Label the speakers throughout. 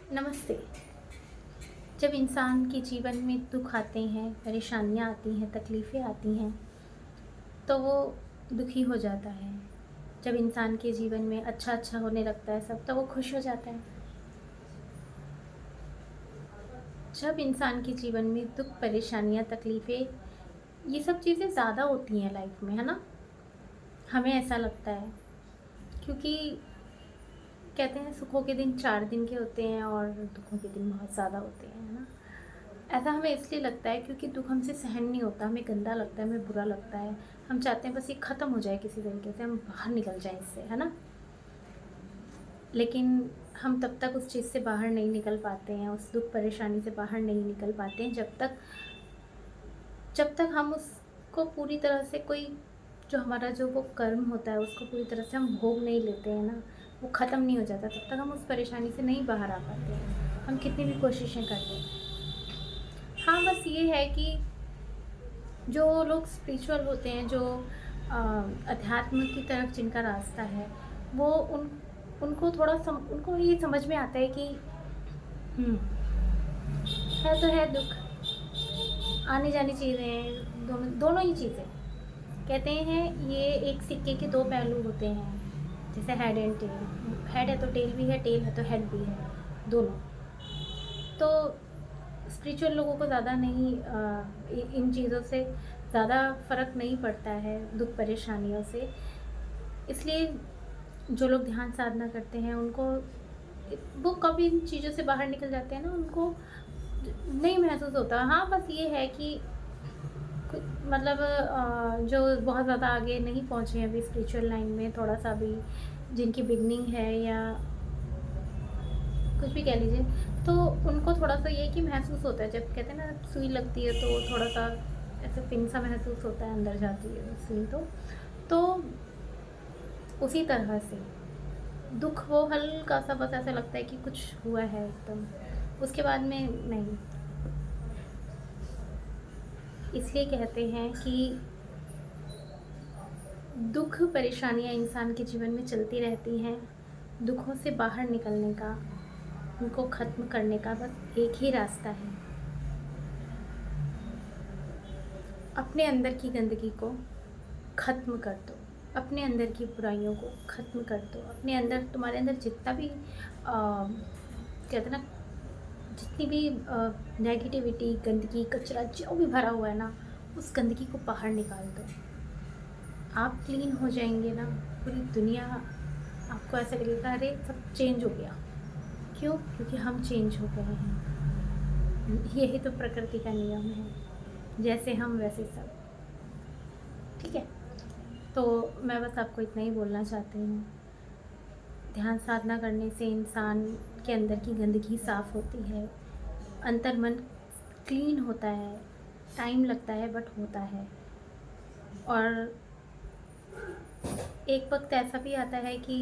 Speaker 1: नमस्ते। जब इंसान के जीवन में दुख आते हैं, परेशानियाँ आती हैं, तकलीफ़ें आती हैं, तो वो दुखी हो जाता है। जब इंसान के जीवन में अच्छा होने लगता है सब, तो वो खुश हो जाता है। जब इंसान के जीवन में दुख, परेशानियाँ, तकलीफ़ें, ये सब चीज़ें ज़्यादा होती हैं लाइफ़ में, है ना? हमें ऐसा लगता है, क्योंकि कहते हैं सुखों के दिन 4 दिन के होते हैं और दुखों के दिन बहुत ज़्यादा होते हैं, है ना? ऐसा हमें इसलिए लगता है क्योंकि दुःख हमसे सहन नहीं होता, हमें गंदा लगता है, हमें बुरा लगता है। हम चाहते हैं बस ये ख़त्म हो जाए किसी तरीके से, हम बाहर निकल जाएँ इससे, है ना? लेकिन हम तब तक उस चीज़ से बाहर नहीं निकल पाते हैं, उस दुःख परेशानी से बाहर नहीं निकल पाते हैं जब तक हम उसको पूरी तरह से कोई जो हमारा जो वो कर्म होता है उसको पूरी तरह से हम भोग नहीं लेते हैं ना, वो ख़त्म नहीं हो जाता, तब तक हम उस परेशानी से नहीं बाहर आ पाते हैं, हम कितनी भी कोशिशें कर लें। हाँ, बस ये है कि जो लोग स्पिरिचुअल होते हैं, जो अध्यात्म की तरफ जिनका रास्ता है, वो उनको उनको ये समझ में आता है कि हुँ, है तो है दुःख, आनी-जानी चीज़ें हैं, दोनों दोनों ही चीज़ें। कहते हैं ये एक सिक्के के 2 पहलू होते हैं, जैसे हेड एंड टेल। हेड है तो टेल भी है, टेल है तो हेड भी है, दोनों। तो स्पिरिचुअल लोगों को ज़्यादा नहीं इन चीज़ों से ज़्यादा फ़र्क नहीं पड़ता है, दुःख परेशानियों से। इसलिए जो लोग ध्यान साधना करते हैं उनको वो कब इन चीज़ों से बाहर निकल जाते हैं ना, उनको नहीं महसूस होता। हाँ, बस ये है कि कु मतलब जो बहुत ज़्यादा आगे नहीं पहुँचे हैं अभी स्पिरिचुअल लाइन में, थोड़ा-सा भी जिनकी बिगिनिंग है या कुछ भी कह लीजिए, तो उनको थोड़ा-सा ये है कि महसूस होता है, जब कहते हैं ना सुई लगती है तो थोड़ा-सा ऐसे पिन सा महसूस होता है, अंदर जाती है सुई तो उसी तरह से दुःख वो हल्का-सा बस ऐसा लगता है कि कुछ हुआ है एकदम, उसके बाद में नहीं। इसलिए कहते हैं कि दुःख परेशानियाँ इंसान के जीवन में चलती रहती हैं, दुखों से बाहर निकलने का, उनको ख़त्म करने का बस एक ही रास्ता है। अपने अंदर की गंदगी को ख़त्म कर दो, अपने अंदर की बुराइयों को ख़त्म कर दो, अपने अंदर तुम्हारे अंदर जितना भी कहते हैं ना, जितनी भी नेगेटिविटी, गंदगी, कचरा जो भी भरा हुआ है ना, उस गंदगी को बाहर निकाल दो। आप क्लीन हो जाएँगे ना, पूरी दुनिया आपको ऐसा लगेगा अरे सब चेंज हो गया। क्यों? क्योंकि हम चेंज हो गए हैं। यही तो प्रकृति का नियम है, जैसे हम वैसे सब। ठीक है? तो मैं बस आपको इतना ही बोलना चाहती हूँ। ध्यान साधना करने से इंसान के अंदर की गंदगी साफ़ होती है, अंतर्मन क्लीन होता है, टाइम लगता है बट होता है। और एक वक़्त ऐसा भी आता है कि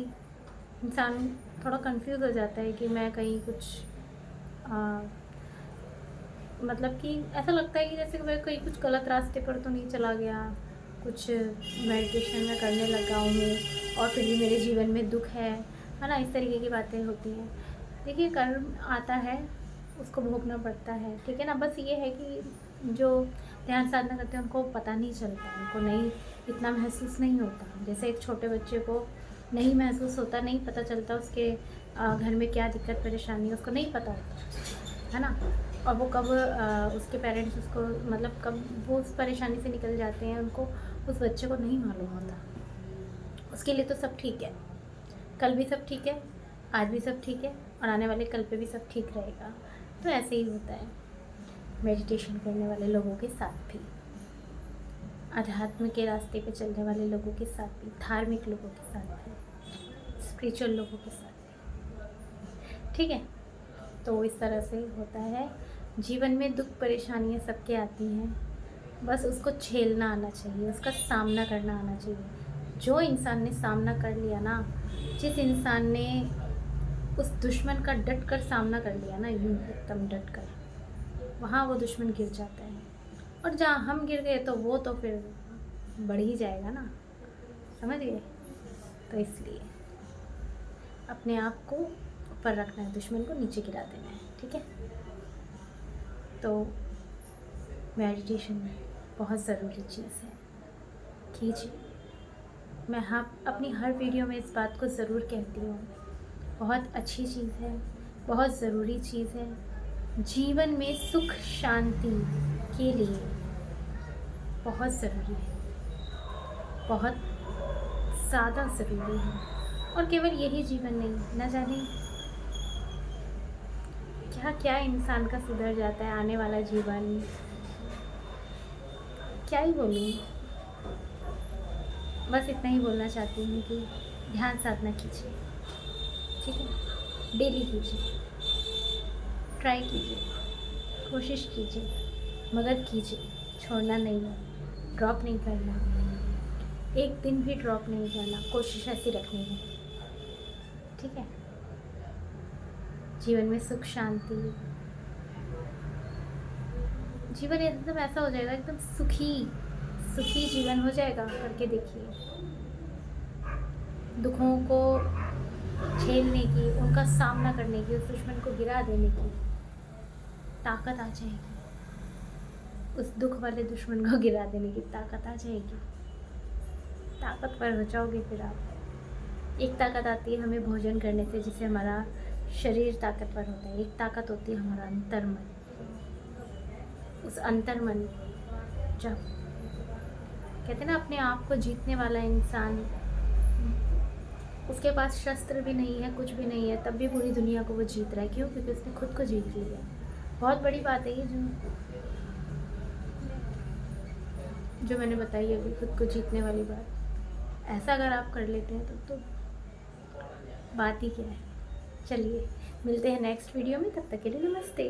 Speaker 1: इंसान थोड़ा कन्फ्यूज़ हो जाता है कि मैं कहीं कुछ अ, मतलब कि ऐसा लगता है कि जैसे मैं कहीं कुछ गलत रास्ते पर तो नहीं चला गया, कुछ मेडिटेशन मैं करने लगा हूँ और फिर भी मेरे जीवन में दुःख है ना? इस तरीके की बातें होती हैं। देखिए कर्म आता है, उसको भोगना पड़ता है, ठीक है ना? बस ये है कि जो ध्यान साधना करते हैं उनको पता नहीं चलता, उनको नहीं इतना महसूस नहीं होता। जैसे एक छोटे बच्चे को नहीं महसूस होता, नहीं पता चलता उसके घर में क्या दिक्कत परेशानी है, उसको नहीं पता होता, है ना? और वो कब उसके पेरेंट्स उसको मतलब कब वो उस परेशानी से निकल जाते हैं, उनको उस बच्चे को नहीं मालूम होता। उसके लिए तो सब ठीक है, कल भी सब ठीक है, आज भी सब ठीक है और आने वाले कल पे भी सब ठीक रहेगा। तो ऐसे ही होता है मेडिटेशन करने वाले लोगों के साथ भी, अध्यात्म के रास्ते पे चलने वाले लोगों के साथ भी, धार्मिक लोगों के साथ भी, स्पिरिचुअल लोगों के साथ भी। ठीक है? तो इस तरह से होता है। जीवन में दुःख परेशानियाँ सबके आती हैं, बस उसको झेलना आना चाहिए, उसका सामना करना आना चाहिए। जो इंसान ने सामना कर लिया ना, जिस इंसान ने उस दुश्मन का डट कर सामना कर लिया ना, यूँ एकदम डट कर, वहाँ वो दुश्मन गिर जाता है। और जहाँ हम गिर गए तो वो तो फिर बढ़ ही जाएगा ना, समझ गए? तो इसलिए अपने आप को ऊपर रखना है, दुश्मन को नीचे गिरा देना है, ठीक है। तो मेडिटेशन बहुत ज़रूरी चीज़ है, कीजिए। मैं अपनी हर वीडियो में इस बात को ज़रूर कहती हूँ, बहुत अच्छी चीज़ है, बहुत ज़रूरी चीज़ है। जीवन में सुख शांति के लिए बहुत ज़रूरी है, बहुत ज़्यादा ज़रूरी है। और केवल यही जीवन नहीं, न जाने क्या क्या इंसान का सुधर जाता है आने वाला जीवन, क्या ही बोलूँ। बस इतना ही बोलना चाहती हूँ कि ध्यान साधना कीजिए, ठीक है। डेली कीजिए, ट्राई कीजिए, कोशिश कीजिए, मगर कीजिए, छोड़ना नहीं है, ड्रॉप नहीं करना, एक दिन भी ड्रॉप नहीं करना, कोशिश ऐसी रखनी है, ठीक है। जीवन में सुख शांति, जीवन एकदम ऐसा हो जाएगा, एकदम सुखी जीवन हो जाएगा, करके देखिए। दुखों को झेलने की, उनका सामना करने की, उस दुश्मन को गिरा देने की ताकत आ जाएगी, उस दुख वाले दुश्मन को गिरा देने की ताकत आ जाएगी, ताकतवर हो जाओगे फिर आप। एक ताकत आती है हमें भोजन करने से, जिससे हमारा शरीर ताकतवर होता है। एक ताकत होती है हमारा अंतर्मन। उस अंतर्मन, जब कहते हैं ना अपने आप को जीतने वाला इंसान, उसके पास शस्त्र भी नहीं है, कुछ भी नहीं है, तब भी पूरी दुनिया को वो जीत रहा है। क्यों? क्योंकि उसने खुद को जीत लिया। बहुत बड़ी बात है ये जो मैंने बताई अभी, खुद को जीतने वाली बात। ऐसा अगर आप कर लेते हैं तो बात ही क्या है। चलिए मिलते हैं नेक्स्ट वीडियो में, तब तक के लिए नमस्ते।